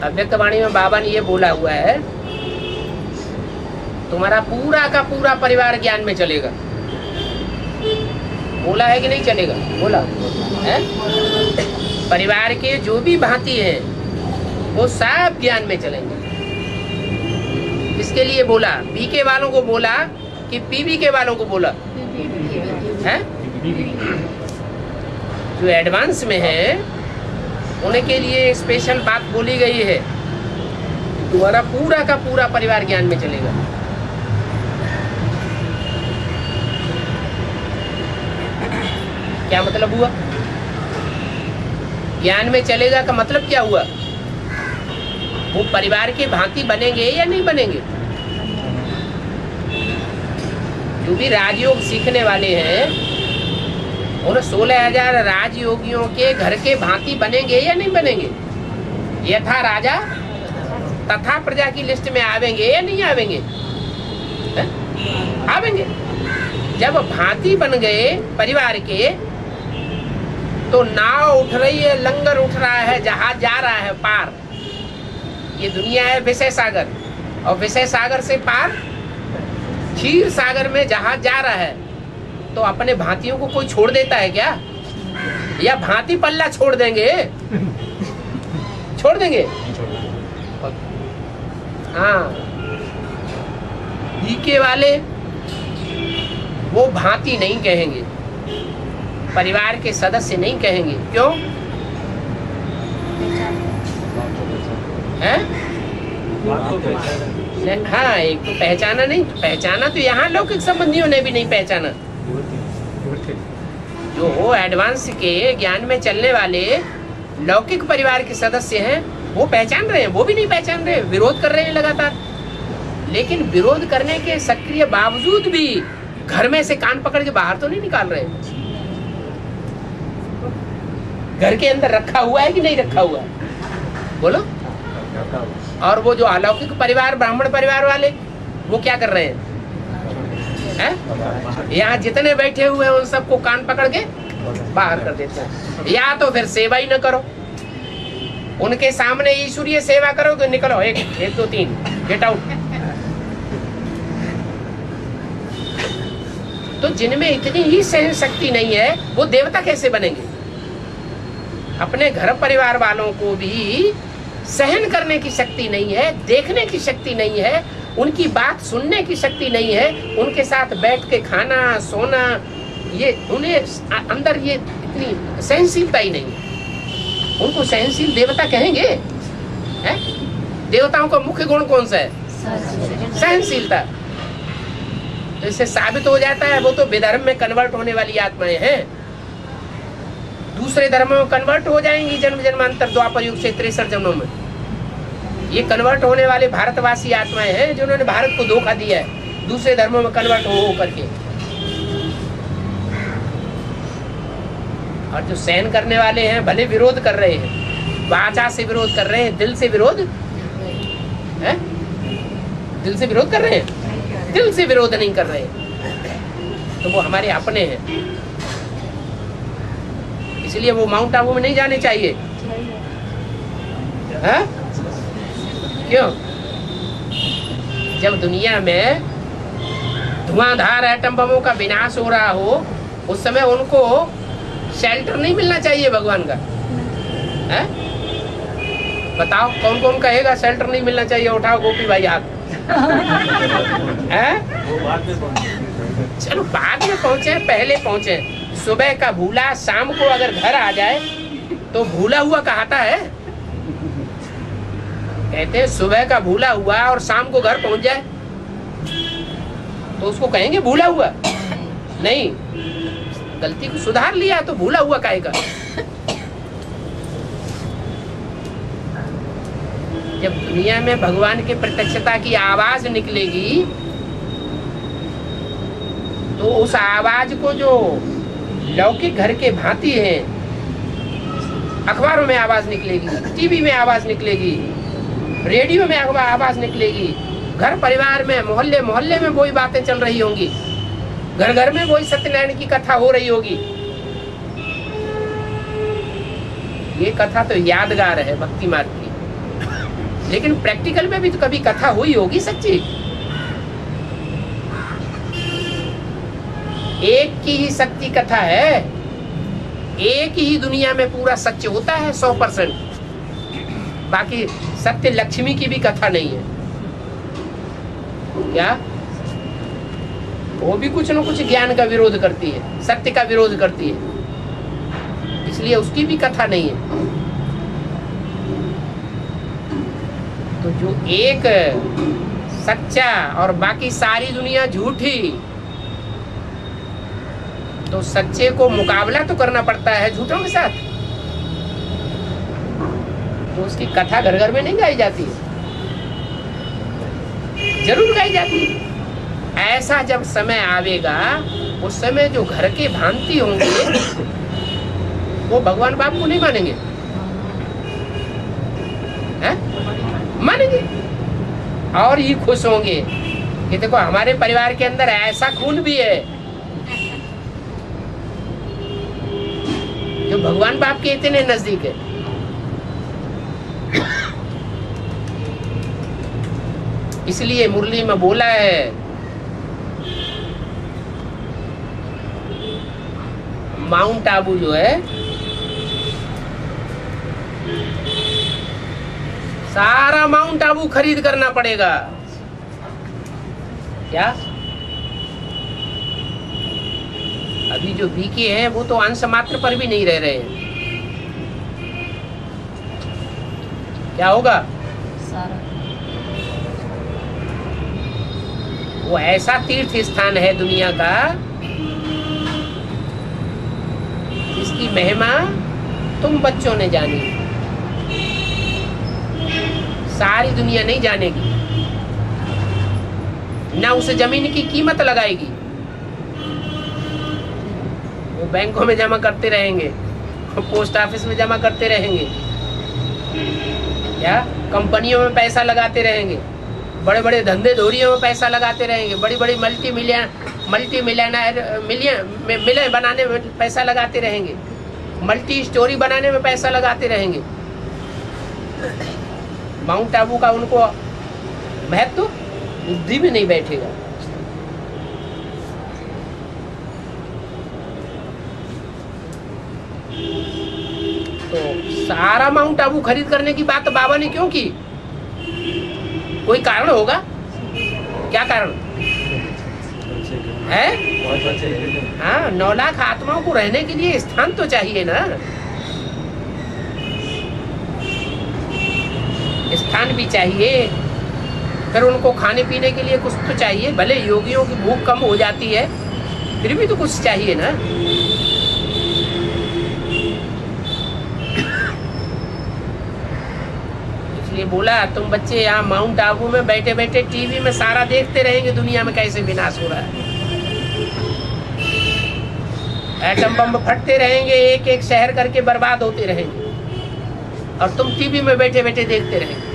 अव्यक्त वाणी में बाबा ने ये बोला हुआ है, तुम्हारा पूरा का पूरा परिवार ज्ञान में चलेगा। बोला है कि नहीं चलेगा? बोला है। परिवार के जो भी भांति हैं वो सब ज्ञान में चलेंगे। इसके लिए बोला, बीके वालों को बोला कि पीबीके वालों को बोला है? जो एडवांस में है उनके लिए स्पेशल बात बोली गई है, तुम्हारा पूरा का पूरा परिवार ज्ञान में चलेगा। क्या मतलब हुआ? ज्ञान में चलेगा का मतलब क्या हुआ? वो परिवार के भांति बनेंगे या नहीं बनेंगे? जो भी राजयोग सीखने वाले हैं उन 16,000 राजयोगियों के घर के भांति बनेंगे या नहीं बनेंगे? यथा राजा तथा प्रजा की लिस्ट में आवेंगे या नहीं आवेंगे? आवेंगे। जब भांति बन गए परिवार के तो नाव उठ रही है, लंगर उठ रहा है, जहाज जा रहा है पार। ये दुनिया है विषय सागर, और विषय सागर से पार क्षीर सागर में जहाज जा रहा है। तो अपने भांतियों को कोई छोड़ देता है क्या? या भांति पल्ला छोड़ देंगे? छोड़ देंगे? हाँ, बीके वाले वो भांति नहीं कहेंगे, परिवार के सदस्य नहीं कहेंगे। क्यों है? हाँ, एक तो पहचाना नहीं, पहचाना तो यहाँ लौकिक संबंधियों ने भी नहीं पहचाना। जो हो एडवांस के ज्ञान में चलने वाले लौकिक परिवार के सदस्य हैं वो पहचान रहे हैं, वो भी नहीं पहचान रहे, विरोध कर रहे हैं लगातार। लेकिन विरोध करने के सक्रिय बावजूद भी घर में से कान पकड़ के बाहर तो नहीं निकाल रहे। घर के अंदर रखा हुआ है कि नहीं रखा हुआ है? बोलो। और वो जो अलौकिक परिवार, ब्राह्मण परिवार वाले, वो क्या कर रहे हैं? यहाँ जितने बैठे हुए हैं उन सबको कान पकड़ के बाहर कर देते हैं। या तो फिर सेवा ही न करो, उनके सामने ईश्वरीय सेवा करो तो निकलो, 1 2 3 गेट आउट। तो जिनमें इतनी ही सहन शक्ति नहीं है वो देवता कैसे बनेंगे? अपने घर परिवार वालों को भी सहन करने की शक्ति नहीं है, देखने की शक्ति नहीं है, उनकी बात सुनने की शक्ति नहीं है, उनके साथ बैठ के खाना सोना, ये उन्हें अंदर ये इतनी सहनशीलता ही नहीं है। उनको सहनशील देवता कहेंगे? है? देवताओं का मुख्य गुण कौन सा है? सहनशीलता। तो इससे साबित हो जाता है वो तो विधर्म में कन्वर्ट होने वाली आत्माएं हैं, दूसरे धर्मों में कन्वर्ट हो जाएंगी जन्म जन्मांतर, द्वापर युग से 63 जन्मों में। ये कन्वर्ट होने वाले भारतवासी आत्माएं हैं जिन्होंने भारत को धोखा दिया है, दूसरे धर्मों में कन्वर्ट हो करके। और जो सहन करने वाले हैं भले विरोध कर रहे हैं, वाचा से विरोध कर रहे हैं, दिल से विरोध है? दिल से विरोध कर रहे हैं? दिल से विरोध नहीं कर रहे, तो वो हमारे अपने हैं। इसलिए वो माउंट आबू में नहीं जाने चाहिए। है? क्यों? जब दुनिया में धुआंधार एटम बमों का विनाश हो रहा हो उस समय उनको शेल्टर नहीं मिलना चाहिए भगवान का? है? बताओ कौन कौन कहेगा शेल्टर नहीं मिलना चाहिए? उठाओ गोपी भाई हाथ। है? चलो बाद में पहुंचे, पहले पहुंचे। सुबह का भूला शाम को अगर घर आ जाए तो भूला हुआ कहता है? कहते हैं सुबह का भूला हुआ और शाम को घर पहुंच जाए तो उसको कहेंगे भूला हुआ? नहीं, गलती को सुधार लिया तो भूला हुआ कहेगा। जब दुनिया में भगवान की प्रत्यक्षता की आवाज निकलेगी तो उस आवाज को जो लौकिक घर के भांति है, अखबारों में आवाज निकलेगी, टीवी में आवाज निकलेगी, रेडियो में आवाज निकलेगी, घर परिवार में मोहल्ले मोहल्ले में वही बातें चल रही होंगी, घर घर में वही सत्यनारायण की कथा हो रही होगी। ये कथा तो यादगार है भक्ति मार्ग की। लेकिन प्रैक्टिकल में भी तो कभी कथा हुई होगी सच्ची। एक की ही शक्ति कथा है, एक ही दुनिया में पूरा सत्य होता है 100%। बाकी सत्य लक्ष्मी की भी कथा नहीं है क्या? वो भी कुछ न कुछ ज्ञान का विरोध करती है, सत्य का विरोध करती है, इसलिए उसकी भी कथा नहीं है। तो जो एक सच्चा और बाकी सारी दुनिया झूठी, तो सच्चे को मुकाबला तो करना पड़ता है झूठों के साथ। तो उसकी कथा घर घर में नहीं गाई जाती है, जरूर गाई जाती है। ऐसा जब समय आवेगा, उस समय जो घर के भांति होंगे वो भगवान बाप को नहीं मानेंगे, हैं? मानेंगे और ये खुश होंगे कि देखो हमारे परिवार के अंदर ऐसा खून भी है जो भगवान बाप के इतने नजदीक है। इसलिए मुरली में बोला है, माउंट आबू जो है सारा माउंट आबू खरीद करना पड़ेगा। क्या? अभी जो बीके हैं वो तो अंश मात्र पर भी नहीं रह रहे हैं। क्या होगा? सारा वो ऐसा तीर्थ स्थान है दुनिया का जिसकी महिमा तुम बच्चों ने जानी, सारी दुनिया नहीं जानेगी, ना उस जमीन की कीमत लगाएगी। वो बैंकों में जमा करते रहेंगे, पोस्ट ऑफिस में जमा करते रहेंगे, क्या कंपनियों में पैसा लगाते रहेंगे, बड़े बड़े धंधे धोरियों में पैसा लगाते रहेंगे, बड़ी बड़ी मल्टी मिलियन बनाने में पैसा लगाते रहेंगे, मल्टी स्टोरी बनाने में पैसा लगाते रहेंगे। माउंट आबू का उनको महत्व बुद्धि में नहीं बैठेगा। तो सारा माउंट आबू खरीद करने की बात बाबा ने क्यों की? कोई कारण होगा? क्या कारण है? हाँ, 9 लाख आत्माओं को रहने के लिए स्थान तो चाहिए ना, स्थान भी चाहिए, फिर उनको खाने पीने के लिए कुछ तो चाहिए। भले योगियों की भूख कम हो जाती है, फिर भी तो कुछ चाहिए ना। इसलिए बोला तुम बच्चे यहाँ माउंट आबू में बैठे बैठे टीवी में सारा देखते रहेंगे दुनिया में कैसे विनाश हो रहा है, एटम बम फटते रहेंगे, एक एक शहर करके बर्बाद होते रहेंगे, और तुम टीवी में बैठे बैठे देखते रहेंगे।